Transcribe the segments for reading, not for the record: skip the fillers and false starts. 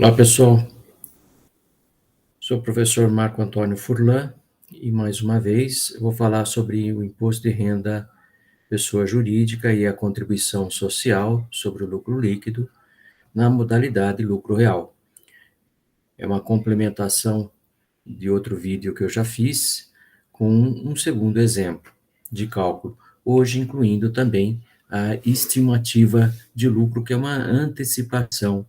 Olá, pessoal. Sou o professor Marco Antônio Furlan e, mais uma vez, eu vou falar sobre o imposto de renda pessoa jurídica e a contribuição social sobre o lucro líquido na modalidade lucro real. É uma complementação de outro vídeo que eu já fiz com um segundo exemplo de cálculo, hoje incluindo também a estimativa de lucro, que é uma antecipação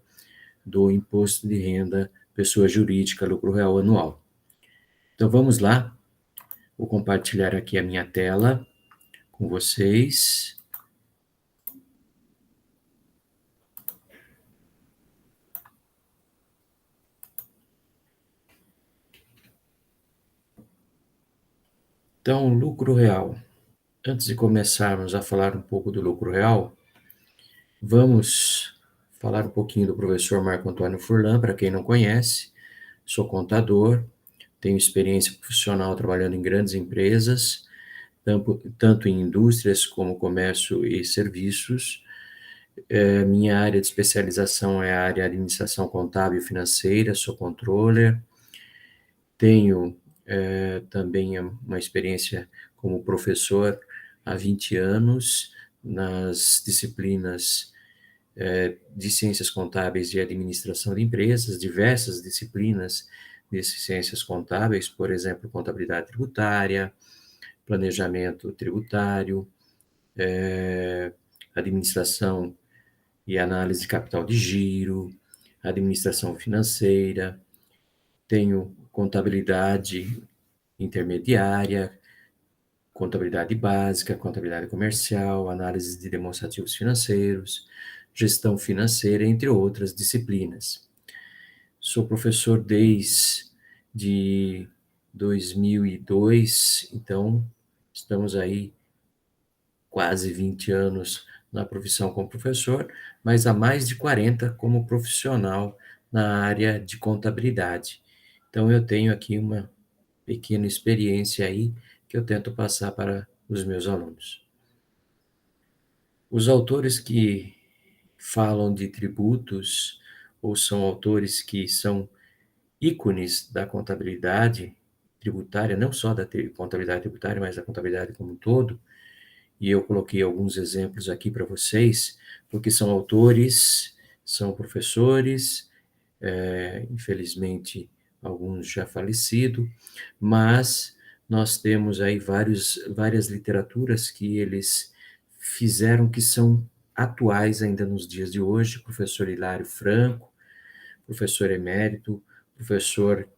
do imposto de renda pessoa jurídica lucro real anual. Então vamos lá, vou compartilhar aqui a minha tela com vocês. Então, lucro real. Antes de começarmos a falar um pouco do lucro real, vamos falar um pouquinho do professor Marco Antônio Furlan, para quem não conhece. Sou contador, tenho experiência profissional trabalhando em grandes empresas, tanto em indústrias como comércio e serviços. Minha área de especialização é a área de administração contábil e financeira, sou controller. Tenho também uma experiência como professor há 20 anos nas disciplinas de ciências contábeis e administração de empresas, diversas disciplinas de ciências contábeis, por exemplo, contabilidade tributária, planejamento tributário, administração e análise de capital de giro, administração financeira. Tenho contabilidade intermediária, contabilidade básica, contabilidade comercial, análise de demonstrativos financeiros, gestão financeira, entre outras disciplinas. Sou professor desde 2002, então estamos aí quase 20 anos na profissão como professor, mas há mais de 40 como profissional na área de contabilidade. Então eu tenho aqui uma pequena experiência aí que eu tento passar para os meus alunos. Os autores que falam de tributos, ou são autores que são ícones da contabilidade tributária, não só da contabilidade tributária, mas da contabilidade como um todo, e eu coloquei alguns exemplos aqui para vocês, porque são autores, são professores, infelizmente alguns já falecidos, mas nós temos aí várias literaturas que eles fizeram que são atuais ainda nos dias de hoje. Professor Hilário Franco, professor emérito, professor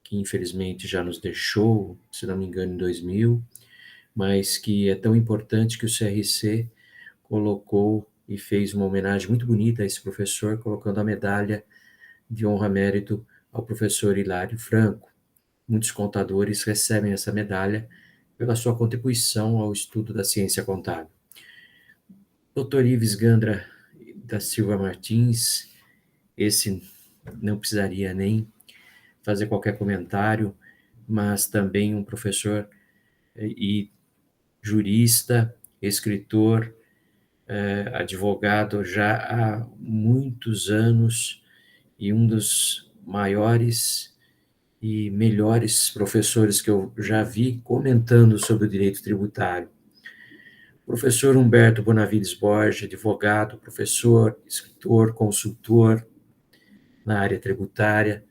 que infelizmente já nos deixou, se não me engano, em 2000, mas que é tão importante que o CRC colocou e fez uma homenagem muito bonita a esse professor, colocando a medalha de honra-mérito ao professor Hilário Franco. Muitos contadores recebem essa medalha pela sua contribuição ao estudo da ciência contábil. Dr. Ives Gandra da Silva Martins, esse não precisaria nem fazer qualquer comentário, mas também um professor e jurista, escritor, advogado já há muitos anos e um dos maiores e melhores professores que eu já vi comentando sobre o direito tributário. Professor Humberto Bonavides Borges, advogado, professor, escritor, consultor na área tributária,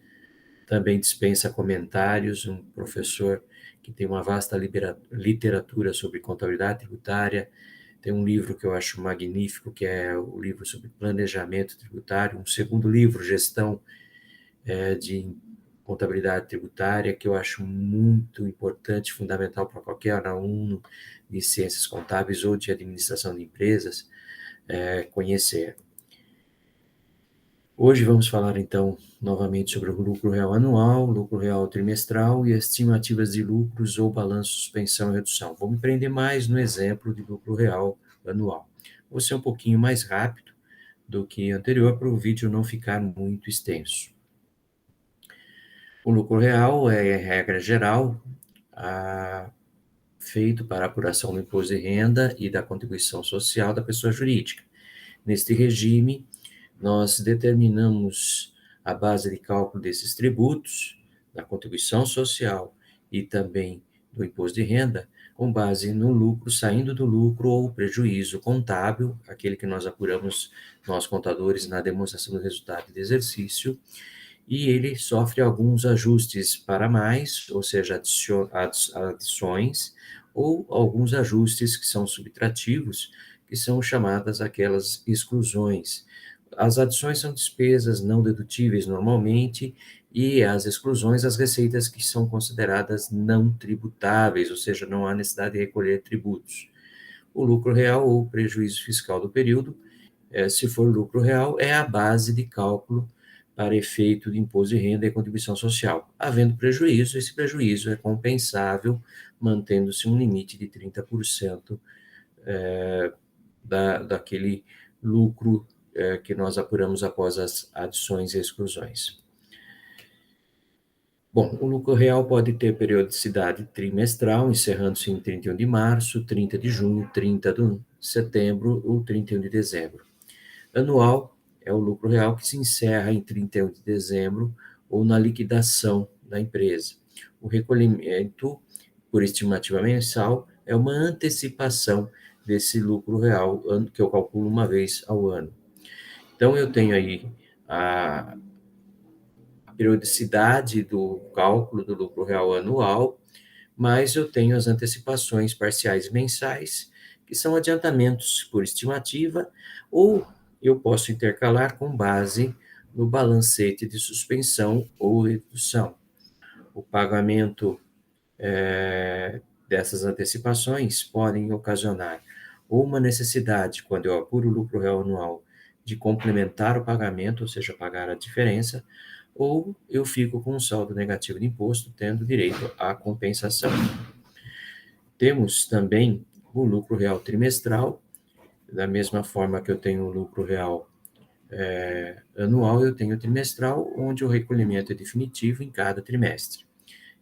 também dispensa comentários, um professor que tem uma vasta literatura sobre contabilidade tributária. Tem um livro que eu acho magnífico, que é o livro sobre planejamento tributário, um segundo livro, Gestão de Contabilidade Tributária, que eu acho muito importante, fundamental para qualquer aluno de ciências contábeis ou de administração de empresas conhecer. Hoje vamos falar, então, novamente sobre o lucro real anual, lucro real trimestral e estimativas de lucros ou balanço, suspensão e redução. Vou me prender mais no exemplo de lucro real anual. Vou ser um pouquinho mais rápido do que anterior, para o vídeo não ficar muito extenso. O lucro real é, regra geral, feito para apuração do imposto de renda e da contribuição social da pessoa jurídica. Neste regime, nós determinamos a base de cálculo desses tributos, da contribuição social e também do imposto de renda, com base no lucro, saindo do lucro ou prejuízo contábil, aquele que nós apuramos, nós contadores, na demonstração do resultado de exercício, e ele sofre alguns ajustes para mais, ou seja, adições, ou alguns ajustes que são subtrativos, que são chamadas aquelas exclusões. As adições são despesas não dedutíveis normalmente, e as exclusões, as receitas que são consideradas não tributáveis, ou seja, não há necessidade de recolher tributos. O lucro real ou prejuízo fiscal do período, se for lucro real, é a base de cálculo para efeito de imposto de renda e contribuição social. Havendo prejuízo, esse prejuízo é compensável, mantendo-se um limite de 30% daquele lucro que nós apuramos após as adições e exclusões. Bom, o lucro real pode ter periodicidade trimestral, encerrando-se em 31 de março, 30 de junho, 30 de setembro ou 31 de dezembro. Anual é o lucro real que se encerra em 31 de dezembro ou na liquidação da empresa. O recolhimento por estimativa mensal é uma antecipação desse lucro real que eu calculo uma vez ao ano. Então, eu tenho aí a periodicidade do cálculo do lucro real anual, mas eu tenho as antecipações parciais mensais, que são adiantamentos por estimativa, ou eu posso intercalar com base no balancete de suspensão ou redução. O pagamento dessas antecipações podem ocasionar ou uma necessidade, quando eu apuro o lucro real anual, de complementar o pagamento, ou seja, pagar a diferença, ou eu fico com um saldo negativo de imposto, tendo direito à compensação. Temos também o lucro real trimestral, da mesma forma que eu tenho o lucro real anual, eu tenho o trimestral, onde o recolhimento é definitivo em cada trimestre.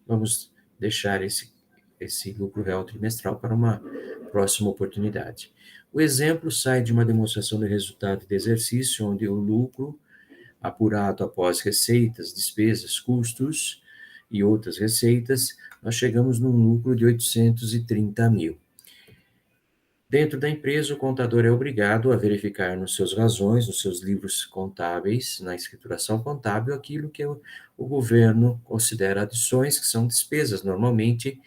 Vamos deixar esse lucro real trimestral para uma próxima oportunidade. O exemplo sai de uma demonstração de resultado de exercício, onde o lucro apurado após receitas, despesas, custos e outras receitas, nós chegamos num lucro de 830 mil. Dentro da empresa, o contador é obrigado a verificar nos seus razões, nos seus livros contábeis, na escrituração contábil, aquilo que o governo considera adições, que são despesas normalmente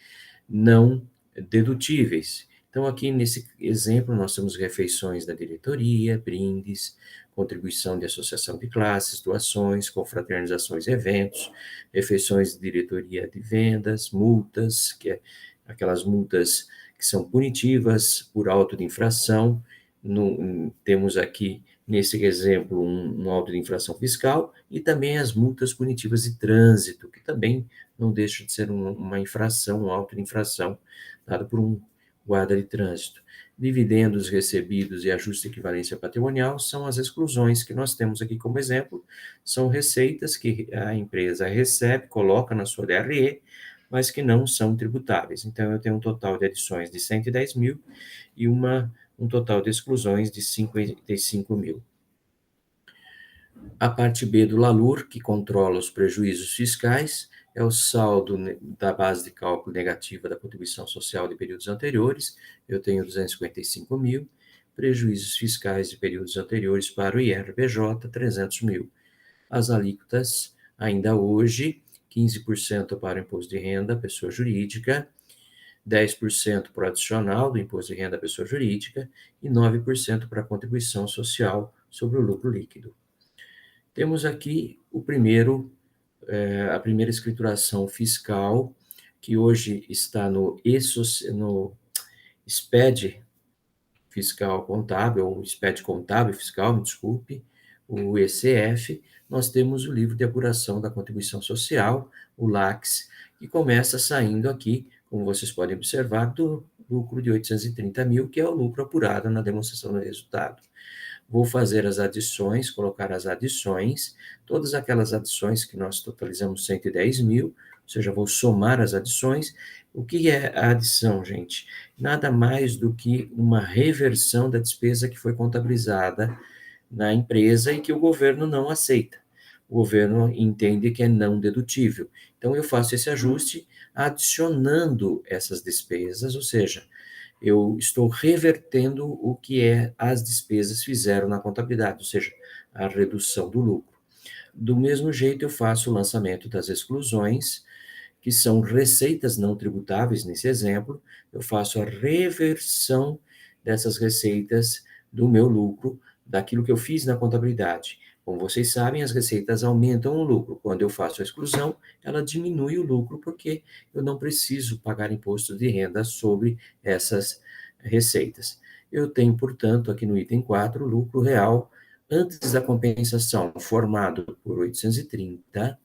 não dedutíveis. Então, aqui nesse exemplo, nós temos refeições da diretoria, brindes, contribuição de associação de classes, doações, confraternizações e eventos, refeições de diretoria de vendas, multas, que é aquelas multas que são punitivas por auto de infração. Temos aqui, nesse exemplo, um auto de infração fiscal e também as multas punitivas de trânsito, que também não deixa de ser uma infração, um auto de infração, dado por um guarda de trânsito. Dividendos recebidos e ajuste de equivalência patrimonial são as exclusões que nós temos aqui como exemplo, são receitas que a empresa recebe, coloca na sua DRE, mas que não são tributáveis. Então, eu tenho um total de adições de 110 mil e um total de exclusões de 55 mil. A parte B do LALUR, que controla os prejuízos fiscais, é o saldo da base de cálculo negativa da contribuição social de períodos anteriores, eu tenho 255 mil, prejuízos fiscais de períodos anteriores para o IRPJ, 300 mil. As alíquotas, ainda hoje, 15% para o imposto de renda, pessoa jurídica, 10% para o adicional do imposto de renda à pessoa jurídica e 9% para a contribuição social sobre o lucro líquido. Temos aqui a primeira escrituração fiscal, que hoje está no SPED fiscal contábil, ou SPED contábil fiscal, me desculpe, o ECF. Nós temos o livro de apuração da contribuição social, o LACS, que começa saindo aqui, como vocês podem observar, do lucro de 830 mil, que é o lucro apurado na demonstração do resultado. Vou fazer as adições, colocar as adições, todas aquelas adições que nós totalizamos 110 mil, ou seja, vou somar as adições. O que é a adição, gente? Nada mais do que uma reversão da despesa que foi contabilizada na empresa e que o governo não aceita. o governo entende que é não dedutível. Então, eu faço esse ajuste adicionando essas despesas, ou seja, eu estou revertendo o que as despesas fizeram na contabilidade, ou seja, a redução do lucro. Do mesmo jeito, eu faço o lançamento das exclusões, que são receitas não tributáveis, nesse exemplo, eu faço a reversão dessas receitas do meu lucro, daquilo que eu fiz na contabilidade. Como vocês sabem, as receitas aumentam o lucro. Quando eu faço a exclusão, ela diminui o lucro, porque eu não preciso pagar imposto de renda sobre essas receitas. Eu tenho, portanto, aqui no item 4, lucro real antes da compensação, formado por 830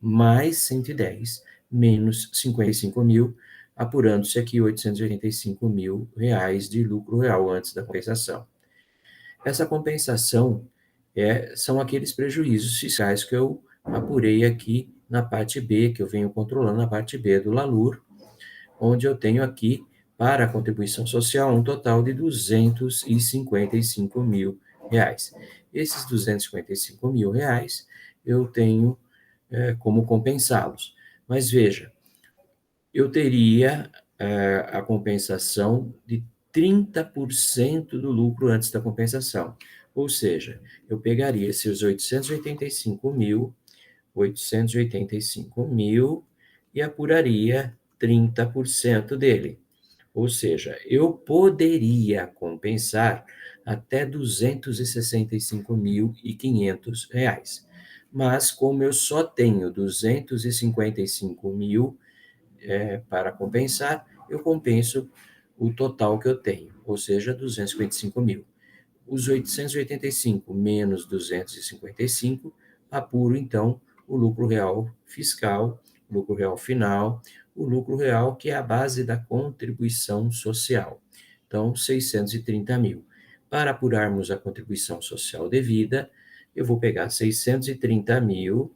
mais 110 menos 55 mil, apurando-se aqui 885 mil reais de lucro real antes da compensação. Essa compensação são aqueles prejuízos fiscais que eu apurei aqui na parte B, que eu venho controlando na parte B do LALUR, onde eu tenho aqui, para a contribuição social, um total de 255 mil reais. Esses 255 mil reais eu tenho como compensá-los. Mas veja, eu teria a compensação de 30% do lucro antes da compensação. Ou seja, eu pegaria esses 885 mil e apuraria 30% dele. Ou seja, eu poderia compensar até R$ 265.500. Mas, como eu só tenho 255 mil para compensar, eu compenso o total que eu tenho, ou seja, 255 mil. Os 885 menos 255, apuro então o lucro real fiscal, lucro real final, o lucro real que é a base da contribuição social. Então, 630 mil. Para apurarmos a contribuição social devida, eu vou pegar 630 mil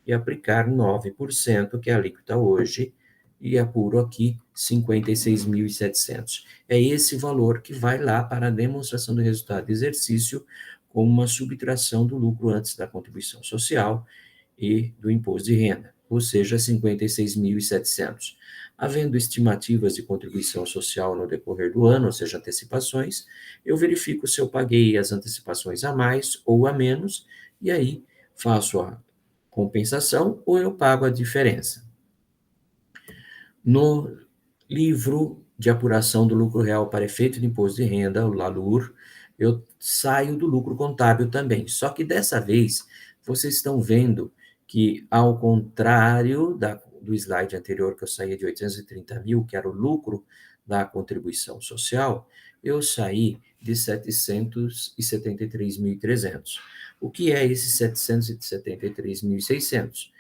e aplicar 9%, que é a alíquota hoje, e apuro aqui 56.700. É esse valor que vai lá para a demonstração do resultado do exercício, como uma subtração do lucro antes da contribuição social e do imposto de renda, ou seja, 56.700. Havendo estimativas de contribuição social no decorrer do ano, ou seja, antecipações, eu verifico se eu paguei as antecipações a mais ou a menos, e aí faço a compensação ou eu pago a diferença. No livro de apuração do lucro real para efeito de imposto de renda, o LALUR, eu saio do lucro contábil também. Só que dessa vez, vocês estão vendo que, ao contrário do slide anterior, que eu saía de 830 mil, que era o lucro da contribuição social, eu saí de 773.300. O que é esses 773.600?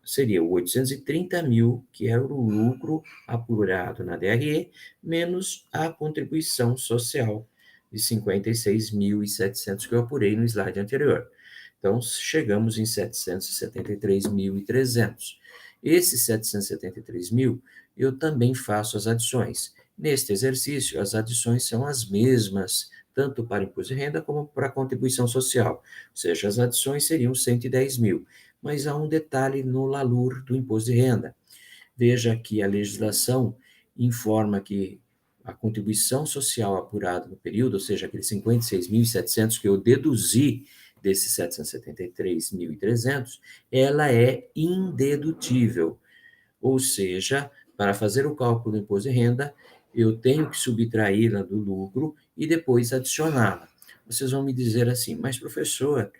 Seria o 830 mil, que era o lucro apurado na DRE, menos a contribuição social de 56.700 que eu apurei no slide anterior. Então, chegamos em 773.300. Esses 773 mil, eu também faço as adições. Neste exercício, as adições são as mesmas, tanto para imposto de renda como para contribuição social. Ou seja, as adições seriam 110 mil. Mas há um detalhe no LALUR do imposto de renda. Veja que a legislação informa que a contribuição social apurada no período, ou seja, aqueles 56.700 que eu deduzi desses 773.300, ela é indedutível. Ou seja, para fazer o cálculo do imposto de renda, eu tenho que subtraí-la do lucro e depois adicioná-la. Vocês vão me dizer assim, mas professor,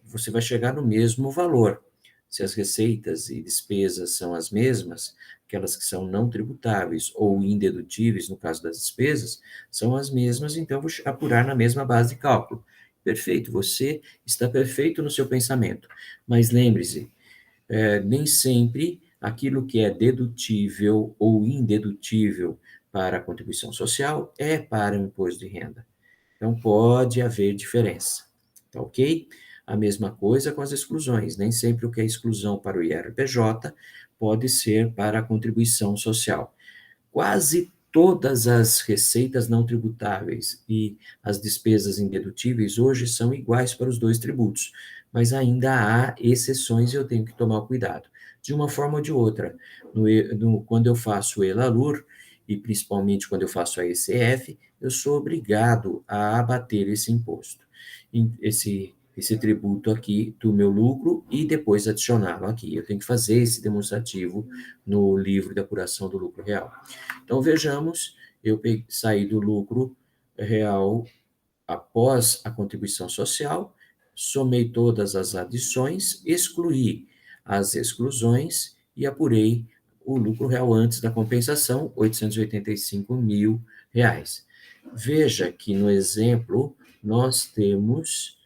você vai chegar no mesmo valor. Se as receitas e despesas são as mesmas, aquelas que são não tributáveis ou indedutíveis, no caso das despesas, são as mesmas, então eu vou apurar na mesma base de cálculo. Perfeito, você está perfeito no seu pensamento. Mas lembre-se, nem sempre aquilo que é dedutível ou indedutível para a contribuição social é para o imposto de renda. Então, pode haver diferença, tá ok? A mesma coisa com as exclusões. Nem sempre o que é exclusão para o IRPJ pode ser para a contribuição social. Quase todas as receitas não tributáveis e as despesas indedutíveis hoje são iguais para os dois tributos, mas ainda há exceções e eu tenho que tomar cuidado. De uma forma ou de outra, quando eu faço o ELALUR, e principalmente quando eu faço a ECF, eu sou obrigado a abater esse imposto, esse tributo aqui do meu lucro e depois adicioná-lo aqui. Eu tenho que fazer esse demonstrativo no livro de apuração do lucro real. Então, vejamos, eu saí do lucro real após a contribuição social, somei todas as adições, excluí as exclusões e apurei o lucro real antes da compensação, R$ 885 mil. Veja que no exemplo nós temos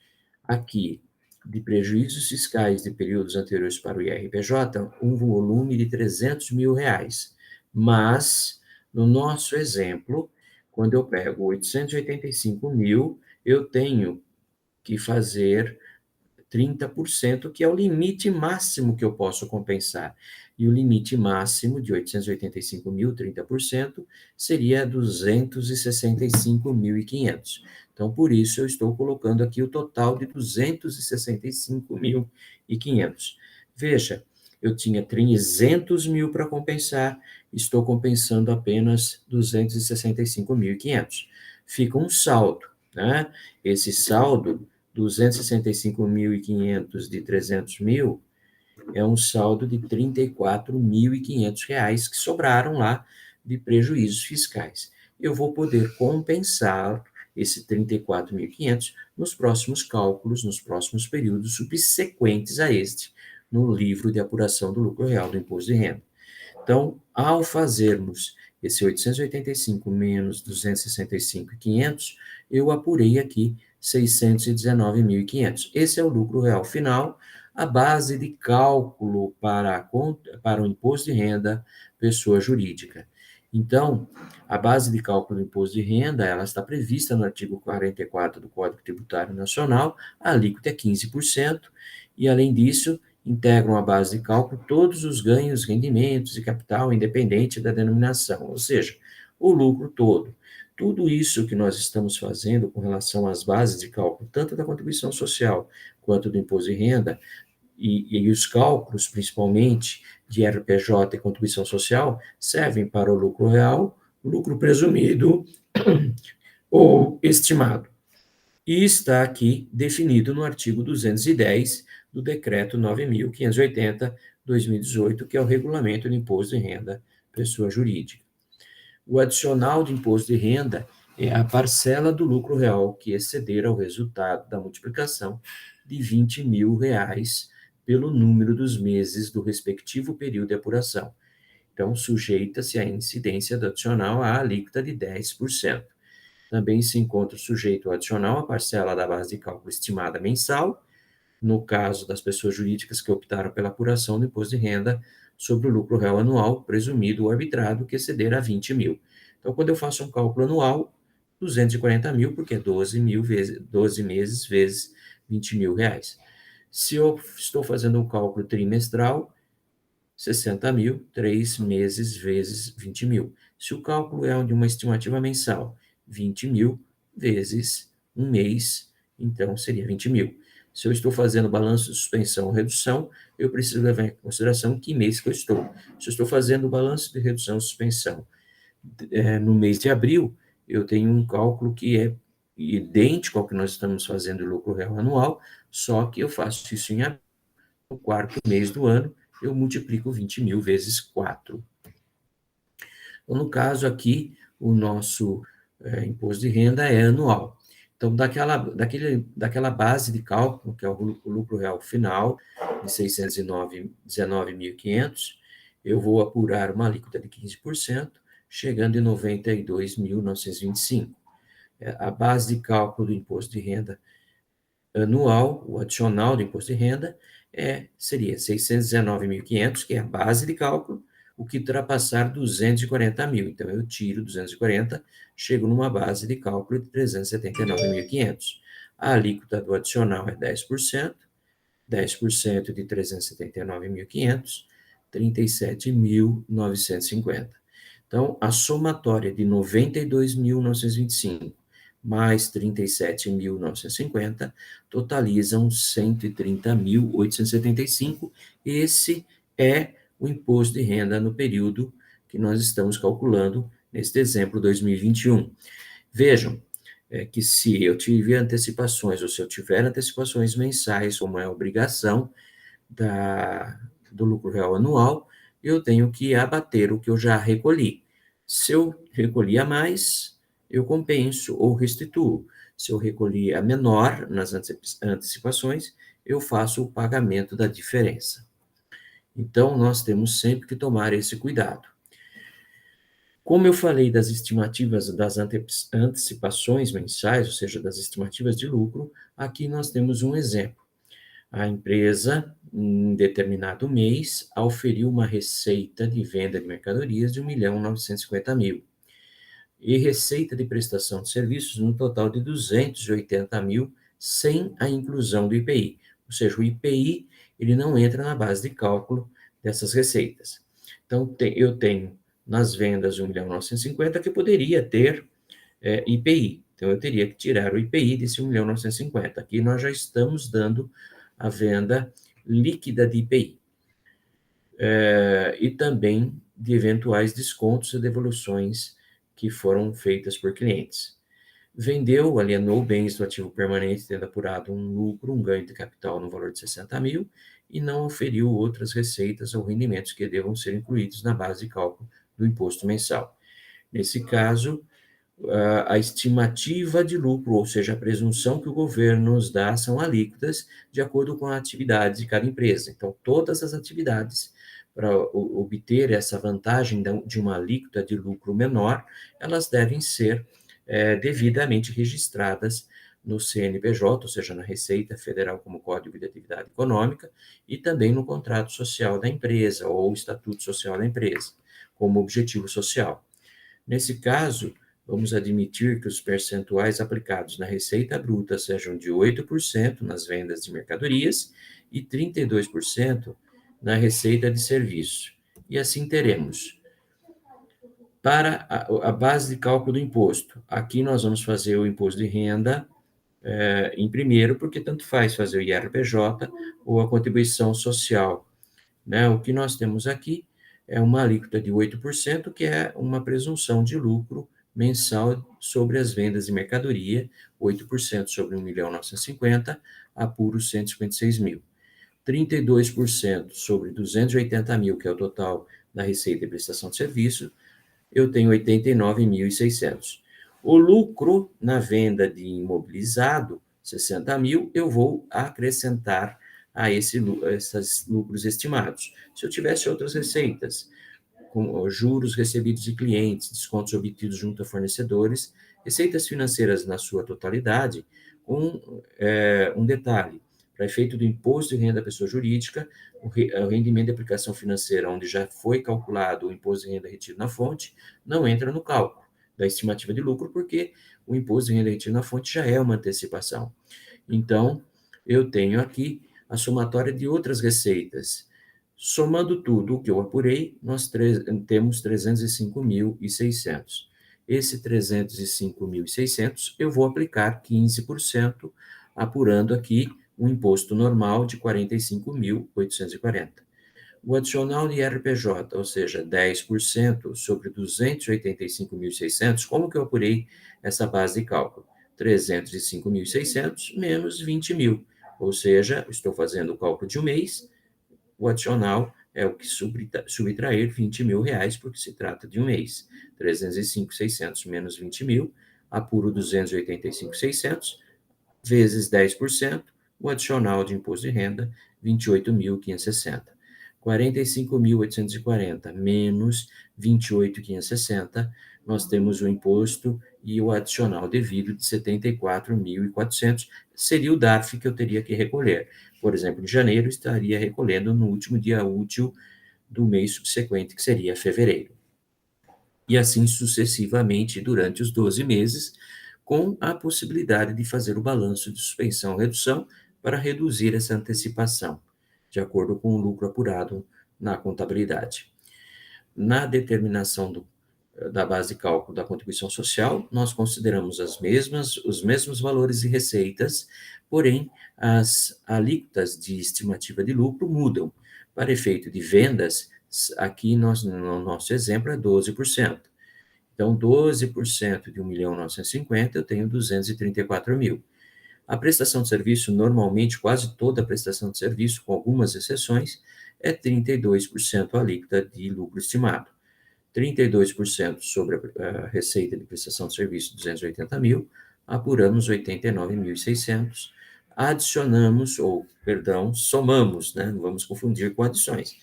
aqui de prejuízos fiscais de períodos anteriores para o IRPJ, um volume de R$ 300 mil, mas no nosso exemplo, quando eu pego 885 mil, eu tenho que fazer 30%, que é o limite máximo que eu posso compensar. E o limite máximo de 885 mil, 30%, seria 265.500. Então, por isso, eu estou colocando aqui o total de 265.500. Veja, eu tinha 300 mil para compensar, estou compensando apenas 265.500. Fica um saldo, né? Esse saldo 265.500 de 300 mil é um saldo de R$ 34.500 que sobraram lá de prejuízos fiscais. Eu vou poder compensar esse 34.500 nos próximos cálculos, nos próximos períodos subsequentes a este, no livro de apuração do lucro real do imposto de renda. Então, ao fazermos esse 885 menos 265.500, eu apurei aqui 619.500. Esse é o lucro real final, a base de cálculo para o imposto de renda pessoa jurídica. Então, a base de cálculo do imposto de renda, ela está prevista no artigo 44 do Código Tributário Nacional, a alíquota é 15%, e além disso, integram a base de cálculo todos os ganhos, rendimentos e capital, independente da denominação, ou seja, o lucro todo. Tudo isso que nós estamos fazendo com relação às bases de cálculo, tanto da contribuição social quanto do imposto de renda, e os cálculos, principalmente, de RPJ e contribuição social, servem para o lucro real, lucro presumido ou estimado. E está aqui definido no artigo 210 do Decreto 9.580/2018, que é o Regulamento do Imposto de Renda Pessoa Jurídica. O adicional de imposto de renda é a parcela do lucro real que exceder ao resultado da multiplicação de R$ 20 mil pelo número dos meses do respectivo período de apuração. Então, sujeita-se à incidência do adicional à alíquota de 10%. Também se encontra sujeito ao adicional a parcela da base de cálculo estimada mensal, no caso das pessoas jurídicas que optaram pela apuração do imposto de renda sobre o lucro real anual presumido ou arbitrado que exceder a 20 mil. Então, quando eu faço um cálculo anual, 240 mil, porque é 12 meses vezes 20 mil reais. Se eu estou fazendo um cálculo trimestral, 60 mil, 3 meses vezes 20 mil. Se o cálculo é de uma estimativa mensal, 20 mil vezes um mês, então seria 20 mil. Se eu estou fazendo balanço de suspensão ou redução, eu preciso levar em consideração que mês que eu estou. Se eu estou fazendo balanço de redução ou suspensão no mês de abril, eu tenho um cálculo que é idêntico ao que nós estamos fazendo no lucro real anual, só que eu faço isso em abril, no quarto mês do ano, eu multiplico 20 mil vezes 4. Então, no caso aqui, o nosso imposto de renda é anual. Então, daquela base de cálculo, que é o lucro real final, de 619.500, eu vou apurar uma alíquota de 15%, chegando em 92.925. A base de cálculo do imposto de renda anual, o adicional do imposto de renda, seria 619.500, que é a base de cálculo, o que ultrapassar 240 mil. Então, eu tiro 240, chego numa base de cálculo de 379.500. A alíquota do adicional é 10%, 10% de 379.500, 37.950. Então, a somatória de 92.925 mais 37.950 totalizam 130.875. Esse é o imposto de renda no período que nós estamos calculando neste exemplo 2021. Vejam, que se eu tiver antecipações, ou se eu tiver antecipações mensais, como é a obrigação do lucro real anual, eu tenho que abater o que eu já recolhi. Se eu recolhi a mais, eu compenso ou restituo. Se eu recolhi a menor nas antecipações, eu faço o pagamento da diferença. Então, nós temos sempre que tomar esse cuidado. Como eu falei das estimativas das antecipações mensais, ou seja, das estimativas de lucro, aqui nós temos um exemplo. A empresa, em determinado mês, auferiu uma receita de venda de mercadorias de 1.950.000 e receita de prestação de serviços no total de 280.000, sem a inclusão do IPI. Ou seja, o IPI ele não entra na base de cálculo dessas receitas. Então, eu tenho nas vendas de 1.950.000 que poderia ter IPI. Então, eu teria que tirar o IPI desse 1.950.000. Aqui nós já estamos dando a venda líquida de IPI. E também de eventuais descontos e devoluções que foram feitas por clientes. Vendeu, alienou bens do ativo permanente, tendo apurado um lucro, um ganho de capital no valor de 60.000 e não oferiu outras receitas ou rendimentos que devam ser incluídos na base de cálculo do imposto mensal. Nesse caso, a estimativa de lucro, ou seja, a presunção que o governo nos dá, são alíquotas de acordo com a atividade de cada empresa. Então, todas as atividades, para obter essa vantagem de uma alíquota de lucro menor, elas devem ser devidamente registradas no CNPJ, ou seja, na Receita Federal como Código de Atividade Econômica, e também no contrato social da empresa ou estatuto social da empresa, como objetivo social. Nesse caso, vamos admitir que os percentuais aplicados na receita bruta sejam de 8% nas vendas de mercadorias e 32% na receita de serviço. E assim teremos. Para a base de cálculo do imposto, aqui nós vamos fazer o imposto de renda em primeiro, porque tanto faz fazer o IRPJ ou a contribuição social, né? O que nós temos aqui é uma alíquota de 8%, que é uma presunção de lucro mensal sobre as vendas de mercadoria, 8% sobre 1.950.000, apuros 156.000. 32% sobre 280.000, que é o total da receita e prestação de serviço, eu tenho 89.600. O lucro na venda de imobilizado, 60.000, eu vou acrescentar a esses lucros estimados. Se eu tivesse outras receitas, com juros recebidos de clientes, descontos obtidos junto a fornecedores, receitas financeiras na sua totalidade, com um detalhe: para efeito do imposto de renda da pessoa jurídica, o rendimento de aplicação financeira, onde já foi calculado o imposto de renda retido na fonte, não entra no cálculo da estimativa de lucro, porque o imposto de renda retido na fonte já é uma antecipação. Então, eu tenho aqui a somatória de outras receitas. Somando tudo o que eu apurei, nós temos 305.600. Esse 305.600 eu vou aplicar 15%, apurando aqui um imposto normal de 45.840. O adicional de IRPJ, ou seja, 10% sobre 285.600, como que eu apurei essa base de cálculo? 305.600 menos 20.000, ou seja, estou fazendo o cálculo de um mês, o adicional é o que subtrair 20.000 reais, porque se trata de um mês. 305.600 menos 20.000, apuro 285.600, vezes 10%, o adicional de imposto de renda, 28.560. 45.840 menos 28.560, nós temos o imposto e o adicional devido de 74.400, seria o DARF que eu teria que recolher. Por exemplo, em janeiro, estaria recolhendo no último dia útil do mês subsequente, que seria fevereiro. E assim sucessivamente durante os 12 meses, com a possibilidade de fazer o balanço de suspensão ou redução para reduzir essa antecipação, de acordo com o lucro apurado na contabilidade. Na determinação da base de cálculo da contribuição social, nós consideramos os mesmos valores de receitas, porém, as alíquotas de estimativa de lucro mudam. Para efeito de vendas, aqui no nosso exemplo é 12%. Então, 12% de 1.950.000, eu tenho 234.000. A prestação de serviço, normalmente, quase toda a prestação de serviço, com algumas exceções, é 32% a alíquota de lucro estimado. 32% sobre a receita de prestação de serviço, 280.000, apuramos 89.600, adicionamos, ou, perdão, somamos, né? Não vamos confundir com adições.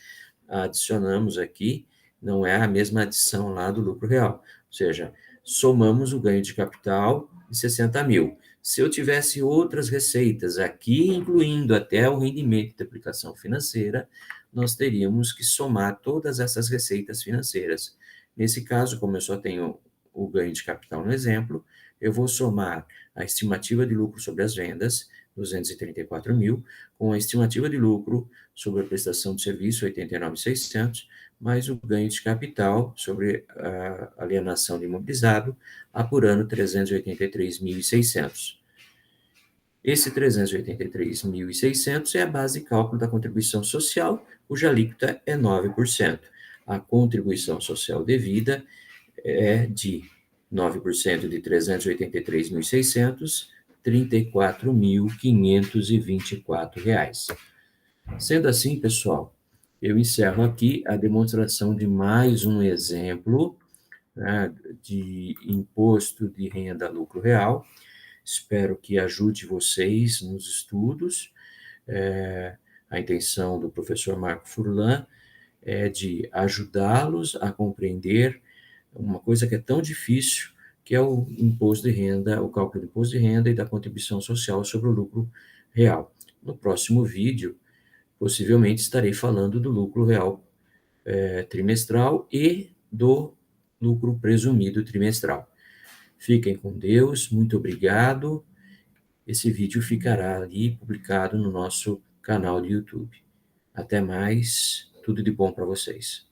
Adicionamos aqui, não é a mesma adição lá do lucro real, ou seja, somamos o ganho de capital de 60.000. Se eu tivesse outras receitas aqui, incluindo até o rendimento de aplicação financeira, nós teríamos que somar todas essas receitas financeiras. Nesse caso, como eu só tenho o ganho de capital no exemplo, eu vou somar a estimativa de lucro sobre as vendas, 234.000, com a estimativa de lucro sobre a prestação de serviço, 89.600, mais o ganho de capital sobre a alienação de imobilizado, apurando 383.600. Esse 383.600 é a base de cálculo da contribuição social, cuja alíquota é 9%. A contribuição social devida é de 9% de 383.600, R$ 34.524. Sendo assim, pessoal, eu encerro aqui a demonstração de mais um exemplo, né, de imposto de renda lucro real. Espero que ajude vocês nos estudos. A intenção do professor Marco Furlan é de ajudá-los a compreender uma coisa que é tão difícil, que é o imposto de renda, o cálculo do imposto de renda e da contribuição social sobre o lucro real. No próximo vídeo, possivelmente estarei falando do lucro real trimestral e do lucro presumido trimestral. Fiquem com Deus, muito obrigado. Esse vídeo ficará ali publicado no nosso canal de YouTube. Até mais, tudo de bom para vocês.